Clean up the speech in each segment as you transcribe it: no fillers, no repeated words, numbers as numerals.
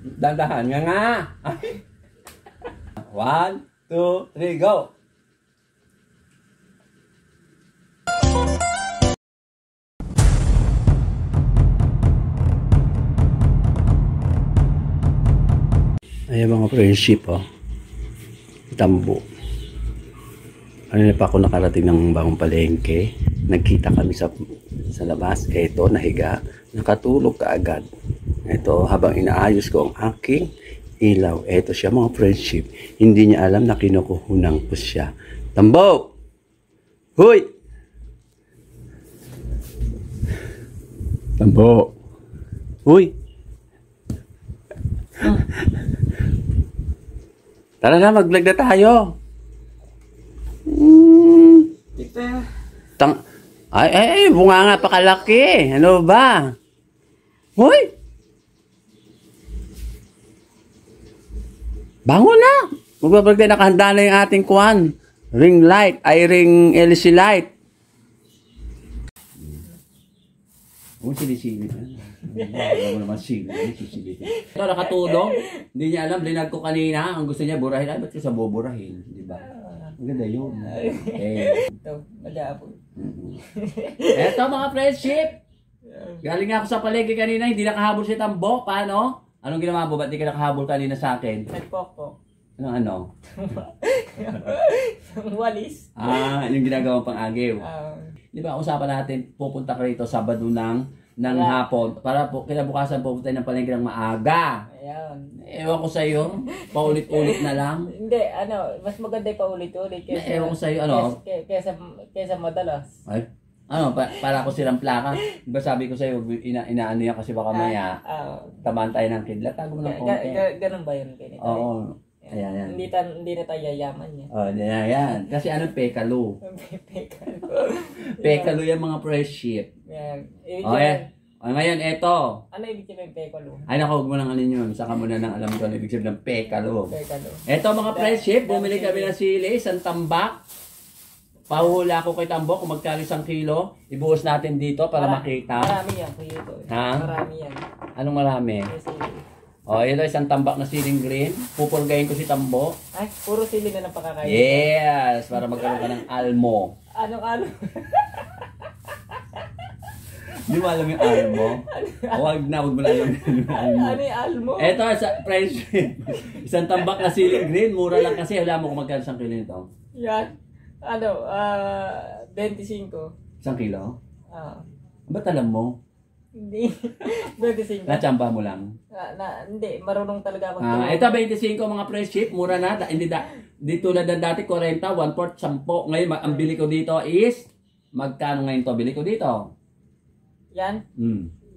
Dandahan nga nga. 1, 2, 3, go! Ayan mga friendship, oh. Tambo. Ano na pa ako nakarating ng bagong palengke. Nagkita kami sa labas. Eto, nahiga. Nakatulog ka agad. Ito, habang inaayos ko ang aking ilaw. Eto siya mga friendship. Hindi niya alam na kinukuhunang ko siya. Tambo! Huy! Tambo! Huy! Tara na, mag-vlog na tayo. Ay, bunga nga pakalaki. Ano ba? Hoy! Bangon na! Magbablog tayo, nakahanda na yung ating kuwan. Ring light, ring LC light. Huwag silisili na. Huwag naman silisili. Ito, nakatulong. Hindi niya alam, linag ko kanina. Ang gusto niya, burahin. Ay, ba't ko sa buburahin? Di ba? Ang ganda yun. Ito, malabo. Ito mga friendship. Galing nga ako sa palengke kanina, hindi nakahabol si Tambo. Paano? Anong ginawa mo? Ba't di ka nakahabol kanina sa akin? Nagpoko. Ano? Yung walis. Yung ginagawang pang-agiw. Di ba, usapan natin, pupunta ka rito Sabado ng hapon. Para po, kinabukasan pupunta ng palengke ng maaga. Ayan. Ewan ko sa'yo, paulit-ulit na lang. Hindi, mas maganda yung paulit-ulit. Ewan ko sa'yo, ano? Kesa madalas. Ay, para ako silang plaka. Diba sabi ko sa'yo, inaano yan kasi baka maya, tamaan tayo ng kidlat. Tago mo ng konti. Ganun ba yun? Oo. Ayan. Hindi na tayo yayaman yan. Yan. Kasi pekalo. Pekalo yan mga friendship. Ngayon, eto. Ano ibig sabihin pekalo? Ay, naku, huwag mo nang alin yun. Saka mo na nang alam ko ano ibig sabihin ng pekalo. Pekalo. Eto mga friendship, bumili kami ng sili, isang tambak. Pahuhula ko kay Tambo kung magkano 1 kilo. Ibuhos natin dito para makita. Marami yan kuya ito. Ha? Marami yan. Anong marami? Ito isang tambak na siling green. Pupurgayin ko si Tambo. Ay, puro sili na lang pakakain. Yes! Para magkaroon ka ng almo. Anong almo? Di mo alam yung almo? Huwag mo na alam yung almo. Ano yung almo? Ito, friendship. Isang tambak na siling green. Mura lang kasi. Alam mo kung magkano 1 kilo nito. Yan. 25. 1 kilo? Ba't alam mo? Hindi. 25. Nachamba mo lang? Hindi. Marunong talaga ako. Ito 25 mga friendship. Mura na. Hindi tulad ng dati 40, 1/4, 10. Ngayon, ang bili ko dito is, magkano ngayon to bili ko dito? Yan?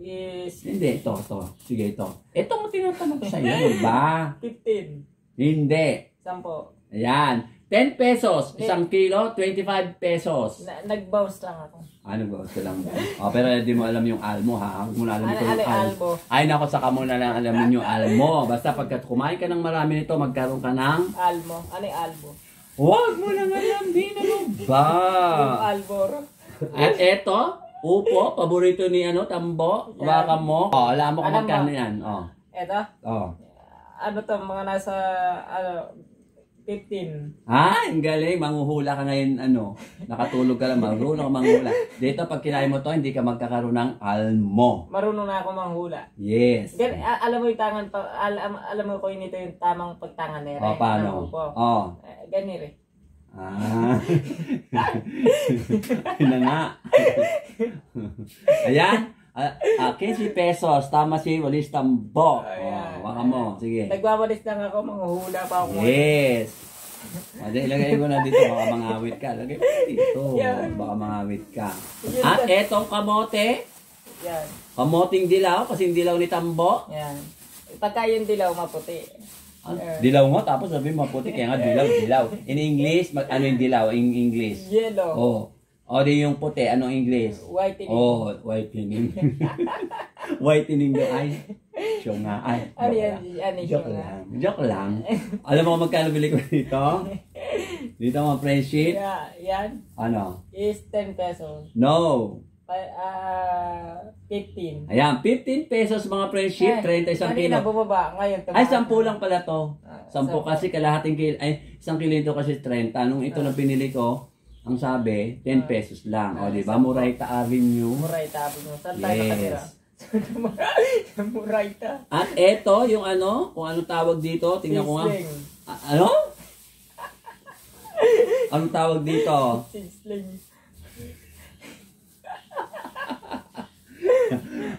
Is... Hindi, ito. Sige, ito. Ito mo tinatanong ko sa'yo, ba? 15. Hindi. 10. Ayan. 10 pesos. 1 kilo, 25 pesos. Nag-bounce lang ako. Nag-bounce lang ba? Pero hindi mo alam yung almo, ha? Huwag mo na alam ito yung almo. Ay, naku, saka mo na lang alamin yung almo. Basta pagkat kumain ka ng marami nito, magkaroon ka ng... Almo. Ano yung almo? Huwag mo lang alam din, ano ba? Yung albor. At eto, upo, paborito ni Tambo. Baka mo. Alam mo kung magkano yan. Eto? Ano to, mga nasa, 15. Ang galing. Manghuhula ka ngayon, nakatulog ka lang, marunong ka manghula. Dito, pag kinain mo to, hindi ka magkakaroon ng almo. Marunong na ako manghula. Yes. Alam mo yung tangan, alam mo ko yun ito yung tamang pagtangan nere. Paano? Ganire. Ayun na nga. Ayan. 15 pesos. Tama si Walis Tambo. Baka mo. Sige. Nagwawalis lang ako. Manguhula pa ako. Yes. Ilagay mo na dito. Baka mangawit ka. Lagay mo dito. Baka mangawit ka. At etong kamote. Yan. Kamoting dilaw. Kasing dilaw ni Tambo. Yan. Pagka yung dilaw maputi. Dilaw mo. Tapos sabi maputi. Kaya nga dilaw. In English, ano yung dilaw? In English? Yellow. Di yung puti. Anong English? Whitening. Whitening. Whitening yung ay. Siyo nga ay. Joke lang. Alam mo kung magkano bili ko dito? Dito mga friendship. Yan. Ano? Is 10 pesos. No. 15. Ayan, 15 pesos mga friendship, 31 Kanina kilo. bumaba, ngayon tumaas. Ay, 10 lang pala to. 10 10. kasi kalahating kilo, ay, 1 kilo ito kasi 30. Nung ito na pinili ko, ang sabi, 10 pesos lang. O, di ba? Murayta Avenue. Murayta Avenue. Saan tayo nakatira? Murayta. At eto, yung ano, kung anong tawag dito, tingnan ko nga. Sisling. Ano? Anong tawag dito? Sisling.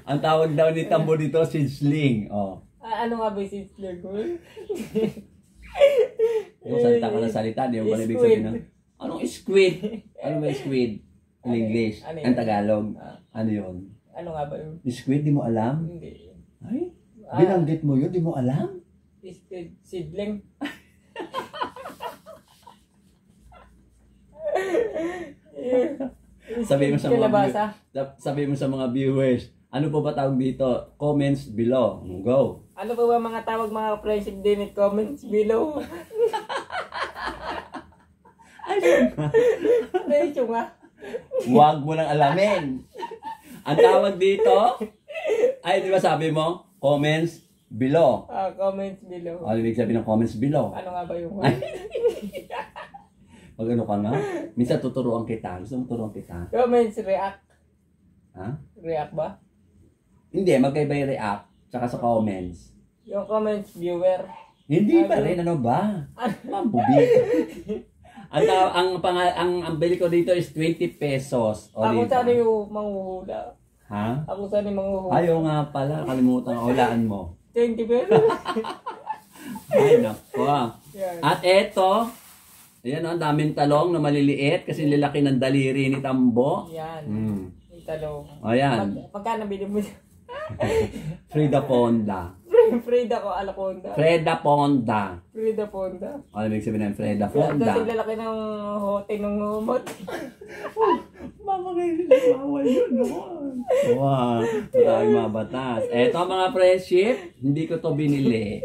Ang tawag daw ni Tambo dito, sizzling. Oh. Ano nga ba yung sisling? Yung salita ka ng salita, di mo ba ibig sabihin na? Anong squid? Ano ba squid? In English? Ano yun? Ang Tagalog? Ano yun? Ano nga ba yun? Squid, di mo alam? Hindi. Ay, binanggit mo yun, di mo alam? Sidling. Sabi mo sa mga Kalabasa. sabi mo sa mga viewers, ano po ba tawag dito? Comments below. Go. Ano pa ba mga tawag mga friendship din? Comments below. Medyo nga. Huwag mo nang alamin. Ang tawag dito, ay di ba sabi mo, comments below. Comments below. Ano ibig sabihin ng comments below? Ano nga ba yung Pag ano ka nga, minsan tuturuan kita. Gusto mo turuan kita? comments react? Ha? React ba? Hindi, magkaiba yung react, tsaka sa comments. Yung comments viewer. Hindi pa rin, ano ba? Mambubi. ang bili ko dito is 20 pesos. O, Ako diba? sana yung manghuhula. Ha? Ako sana yung manghuhula. Ayaw nga pala, kalimutan ang hulaan mo. 20 pesos. Ay, nako. Yan. At eto, ayan o, ang daming talong na maliliit kasi lilaki ng daliri ni Tambo. Yan. Yung talong. Ayan, Pagka nabili mo Frida Ponda. Frida ko, Alaconda. Freda Ponda. Frida Ponda. Ano ibig sabihin ng Freda Kasi Ponda? lalaki ng hote ng humot. Mama kayo bawal yun, no? Wow, maraming mga batas. Eto mga friendship, hindi ko to binili.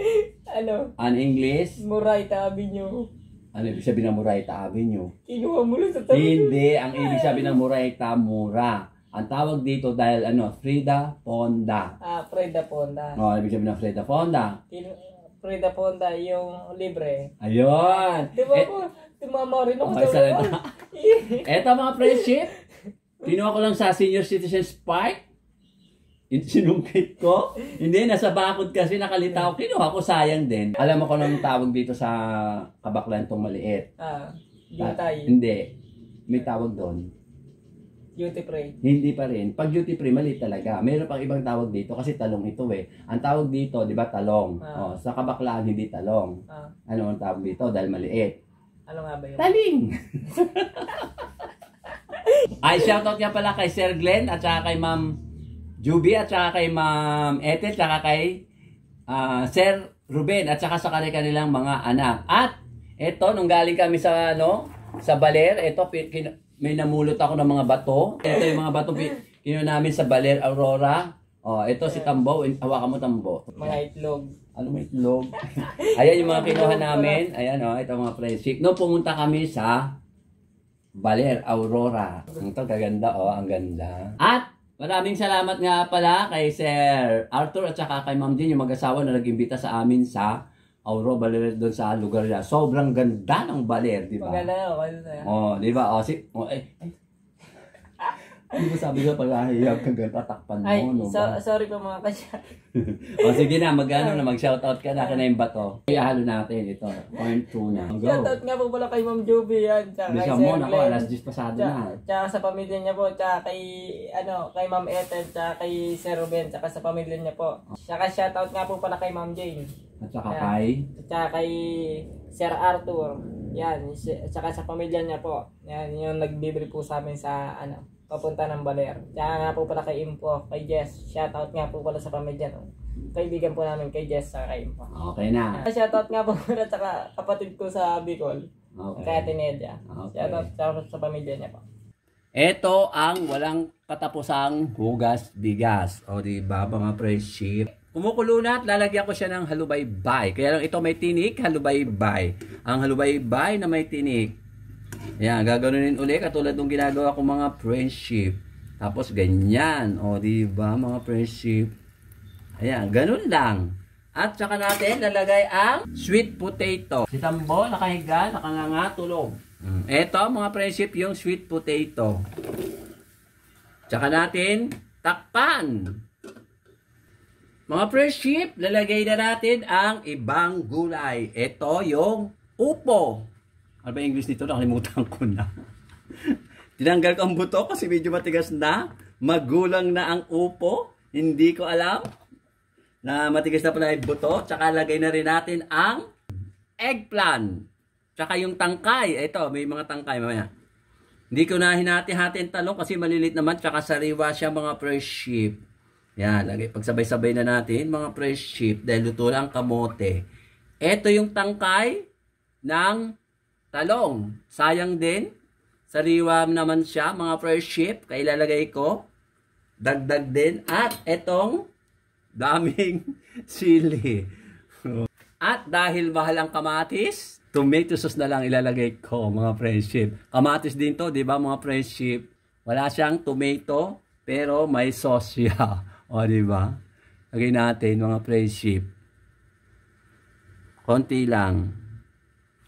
Ano? An English, Murayta Avenue. ano ibig sabihin ng Murayta Avenue? Kinuha mo lang sa tabi. Hindi, ang ibig sabihin ng Murayta, mura. Ang tawag dito dahil ano, Frida Ponda. Frida Ponda. O, ibig sabihin ng Frida Ponda. Frida Ponda, yung libre. Ayun. Di ba po? Tumama rin ako Okay, sa salita. Eto mga friendship, kinuha ko lang sa Senior Citizens Park. Sinungkit ko. Hindi, nasa bakod kasi nakalitaw. Kinuha ko, sayang din. Alam mo kung anong tawag dito sa kabaklan tong maliit? Yutay. Hindi. May tawag doon. Duty free. Hindi pa rin. Pag duty free, mali talaga. Mayroon pang ibang tawag dito kasi talong ito eh. Ang tawag dito, di ba, talong. O, sa kabaklaan, hindi talong. Ano ang tawag dito? Dahil maliit. Ano nga ba yun? Taling! Ay, shoutout nga pala kay Sir Glenn at saka kay Ma'am Juby at saka kay Ma'am Ethel at saka kay Sir Ruben at saka sa kanilang mga anak. At eto, nung galing kami sa sa Baler, eto may namulot ako ng mga bato. Ito yung mga bato kinuha namin sa Baler Aurora. Oh, ito si Tambo, hawakan mo Tambo. Mga itlog. Ano may itlog? Ayan yung mga kinuha namin. Ayan ito mga friendship. No, pumunta kami sa Baler Aurora. Ito kaganda ang ganda. At maraming salamat nga pala kay Sir Arthur at saka kay Ma'am Jean, yung mag-asawa na nag-imbita sa amin sa Aurora Baler doon sa lugar niya. Sobrang ganda ng Baler, di ba? Maganda ako. Oh, di ba? Hindi mo sabi ko pag-ahiyag kang tatakpan mo, Ay, no ba? sorry po mga kasya. Sige na, mag-shoutout ka na ng bato. Ihalo natin ito. Point 2 na. Go. Shoutout nga po pala kay Ma'am Juby yan. Tsaka kay Bisa Sir mo, nako, Glenn. alas 10 pasado na. Tsaka sa pamilya niya po. Tsaka kay, kay Ma'am Ethel. Tsaka kay Sir Ruben. Tsaka sa pamilya niya po. Tsaka shoutout nga po pala kay Ma'am Jane. At saka Ayan. kay... Tsaka kay Sir Arthur. Yan. Tsaka sa pamilya niya po. Yan, yung nagbibili po sa amin sa, papunta ng Baler. Tsaka nga po pala kay Impo, kay Jess. Shoutout nga po pala sa pamilya. Kaibigan po namin kay Jess sa kay Impo. Okay na. Shoutout nga po pala tsaka kapatid ko sa Bicol. Okay. Kaya Tinedia. Okay. Shoutout sa pamilya niya po. Ito ang walang katapusang hugas bigas. O di ba mga friendship? Kumukulo na at lalagyan ko siya ng halubaybay. Kaya lang ito may tinik, halubaybay. Ang halubaybay na may tinik. Yan, gagawin uli katulad ng ginagawa ko mga friendship. Tapos ganyan. O, diba mga friendship? Ayan, ganun lang. At saka natin lalagay ang sweet potato. Si Tambo, nakahiga, nakanganga, tulog. Ito mga friendship, yung sweet potato. Tsaka natin takpan. Mga friendship, lalagay na natin ang ibang gulay. Ito yung upo. Ano ba yung English nito? Nakalimutan ko na. Tinanggal ko ang buto kasi medyo matigas na. Magulang na ang upo. Hindi ko alam na matigas na pala yung buto. Tsaka lagay na rin natin ang eggplant. Tsaka yung tangkay. Ito, may mga tangkay mamaya. Hindi ko na hinati-hati ang talong kasi malilit naman. Tsaka sariwa siya mga fresh sheep. Yan, lagay. Pagsabay-sabay na natin mga fresh sheep dahil luto lang kamote. Ito yung tangkay ng talong. Sayang din. Sariwa naman siya mga fresh sheep. Kaya ilalagay ko. Dagdag din. At etong daming sili. At dahil mahal ang kamatis, tomato sauce na lang ilalagay ko mga friendship. Kamatis din to, di ba mga friendship? Wala siyang tomato, pero may sauce siya. O, di ba? Lagay natin mga friendship. Konti lang.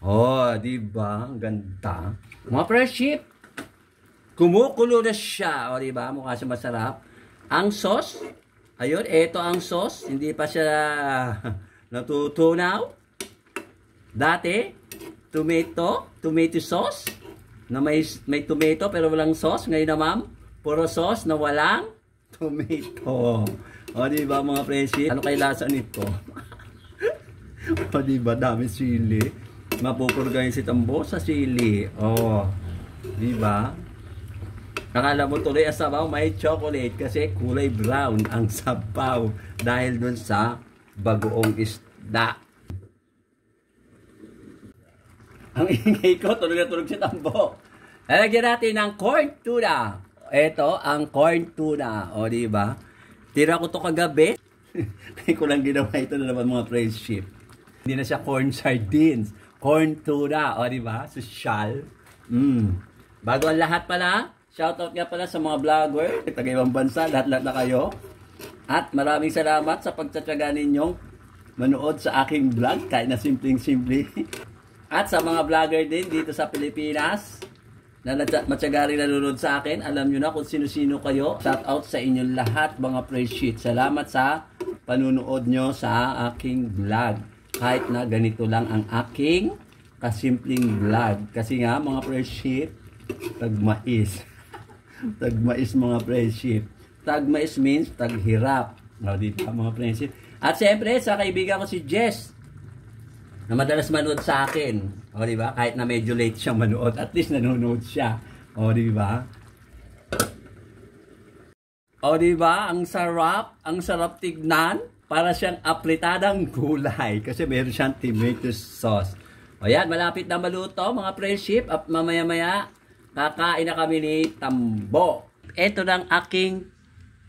O, di ba? Ang ganda. Mga friendship, kumukulo na siya. O, di ba? Mukha siya masarap. Ang sauce, ayun, ito ang sauce. Hindi pa siya natutunaw. Dati, tomato sauce, na may tomato pero walang sauce. Ngayon naman, puro sauce na walang tomato. O, diba mga friendship? Ano kay lasa nito? O, diba? Dami sili. Mapupurgayin si Tambo sa sili. O, diba? Nakala mo tuloy ang sabaw may chocolate kasi kulay brown ang sabaw dahil dun sa bagoong isda. Ang ingay ko, tulog na tulog si Tambo. Lalagyan natin ng corn tuna. Ito, ang corn tuna. O, diba? Tira ko to kagabi. Kaya ko lang ginawa ito na naman mga friendship. Hindi na siya corn sardines. Corn tuna. O, diba? Social. Bago ang lahat pala, shoutout nga pala sa mga vlogger. Taga-ibang bansa, lahat-lahat na kayo. At maraming salamat sa pagtsatsaga ninyong manood sa aking vlog. Kahit na simpleng-simple. At sa mga vlogger din dito sa Pilipinas na matyaga rin nanonood sa akin, alam nyo na kung sino-sino kayo. Shout out sa inyong lahat mga friendship. Salamat sa panunood nyo sa aking vlog. Kahit na ganito lang ang aking kasimpleng vlog. Kasi nga mga friendship, tagmais. Tagmais mga friendship. Tagmais means taghirap. No, dito mga friendship. At siyempre sa kaibigan ko si Jess, na madalas manood sa akin. O, di ba? Kahit na medyo late siyang manood, at least nanonood siya. O, di ba? O, di ba? Ang sarap tignan. Para siyang apritadang gulay. Kasi meron siyang tomato sauce. O, yan. Malapit na maluto, mga friendship. At mamaya-maya, kakain na kami ni Tambo. Ito ng aking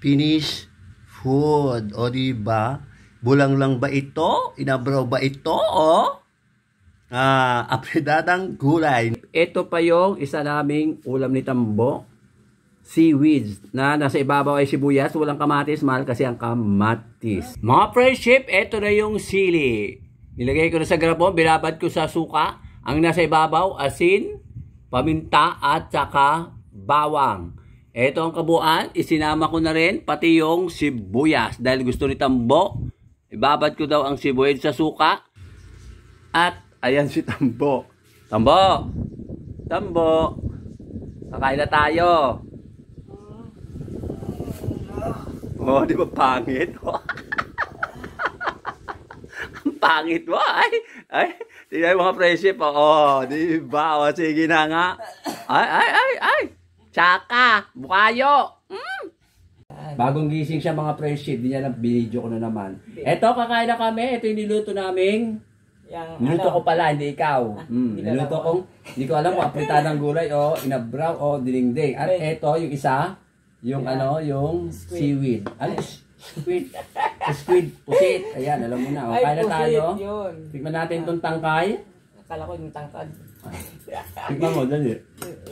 finished food. O, di ba? Bulang lang ba ito? Inabraw ba ito? O? Apredadang gulay. Ito pa yung isa naming ulam ni Tambo. Seaweeds. Na nasa ibabaw ay sibuyas. Walang kamatis. Mahal kasi ang kamatis. Mga friendship, ito na yung sili. Nilagay ko na sa garapon. Binabad ko sa suka. Ang nasa ibabaw, asin, paminta, at saka bawang. Ito ang kabuuan. Isinama ko na rin pati yung sibuyas. Dahil gusto ni Tambo, ibabad ko daw ang sibuyas sa suka. At ayan si Tambo. Tambo! Tambo! Kakain na tayo. Oh, di ba pangit? Ang pangit mo. Ay. Tingnan mga friendship. Oh, di ba? O, sige na nga. Ay. Tsaka. Bukayo. Bagong gising siya mga friendship. Di niya na binidyo ko na naman. Eto, kakain na kami. Ito yung niluto naming. Niluto ko pala, hindi ikaw. Niluto kong, hindi ko alam kung apritadang gulay o inabraw o dinengdeng. At eto yung isa, yung yung seaweed. Ano? Squid. Squid. Pusit. Ayan, alam mo na. O, kain na tayo. Tignan natin itong tangkay. Akala ko yung tangkad. Tignan mo, dali.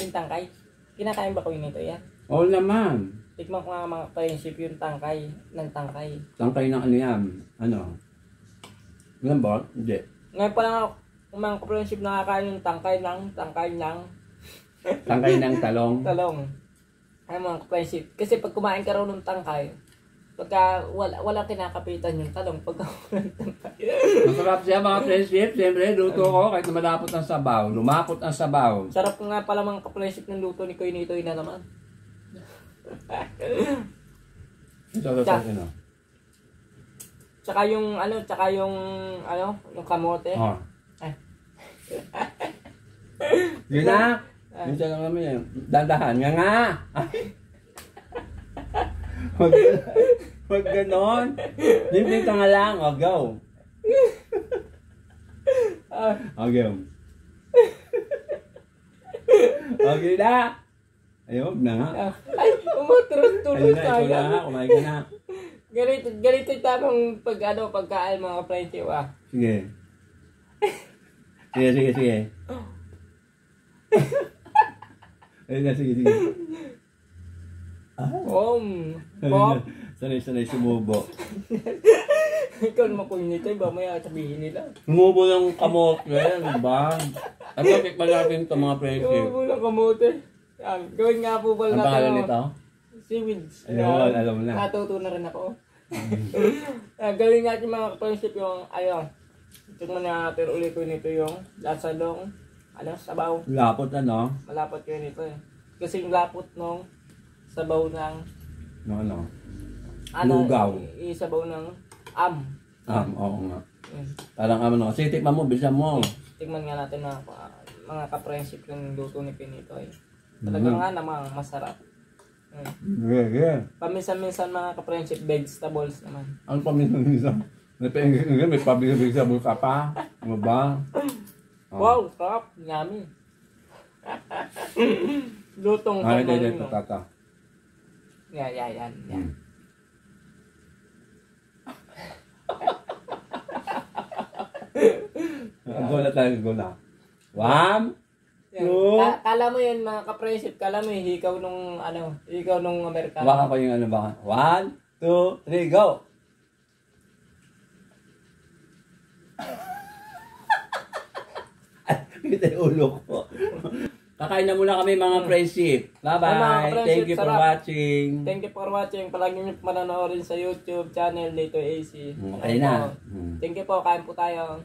Yung tangkay. Kinakain ba ko yun ito yan? Oo naman. Tikman ko nga mga friendship yung tangkay. Ng tangkay. Tangkay ng ano yan? Ano? Lambot? Hindi. Ngayon pa lang ako, mga friendship nakakain yung tangkay ng Tangkay ng talong. talong. Ay mga friendship. Kasi pag kumain ka raw ng tangkay, pagka wala kinakapitan yung talong, pagka walang tangkay. Masarap siya mga friendship. Siyempre, luto ko kahit na malapot ang sabaw. Lumapot ang sabaw. Sarap nga pala mga friendship ng luto ni Kuya Nitoy na naman. Ito, ano? Tsaka yung yung kamote. Oh. Ay. Yun na. Minsan lang naman yan. Dandahan nga. Huwag ganon. Limping ka nga lang. O, go. O, go. Okay na. Ayun, na nga. Ay, umutros-tulos Ayun na, ikaw tayo. na. Kumain ka na. Ganito yung tamang pagkain mga friendship Sige. Sige. Ayun na, sige. Pop. Sanay sumubo. Ikaw naman Kuya Nitoy, ba may sabihin nila. Sumubo ng kamote. Ano ba? Ano ba malapit ito mga friendship? Yung lang kamote. Yan, gawin nga po pala Ang pangalan nito? seaweeds. Ayun, alam mo na. Natuto na rin ako. Gawin natin mga friendship yung tingnan natin ulit ko nito yung lasalong sabaw. Lapot ano? Malapot ko nito eh. Kasi yung lapot nung sabaw ng Lugaw. isabaw ng Oo nga. Mm. Parang ano, sige tikman mo, bilisan mo. Tingnan nga natin mga ka-friendship yung luto ni Pinito eh. Talaga nga namang masarap. Yeah. Paminsan-minsan mga ka-friendship vegetables naman. Ang paminsan-minsan. May pabigay-bigay ka pa. Ano ba? Wow, sarap. Yummy. Lutong Ay, tata. Yan. Gola. 1, 2. Kala mo yan mga ka-friendship, kala mo hikaw nung Amerikano. Baka ko yung baka. 1, 2, 3, go! Kita yung ulo ko. Kakain na muna kami mga friendship. Bye-bye. Thank you for watching. Thank you for watching. Palagi nyo mananoodin sa YouTube channel Nito AC. Okay na. Thank you po. Kain po tayo.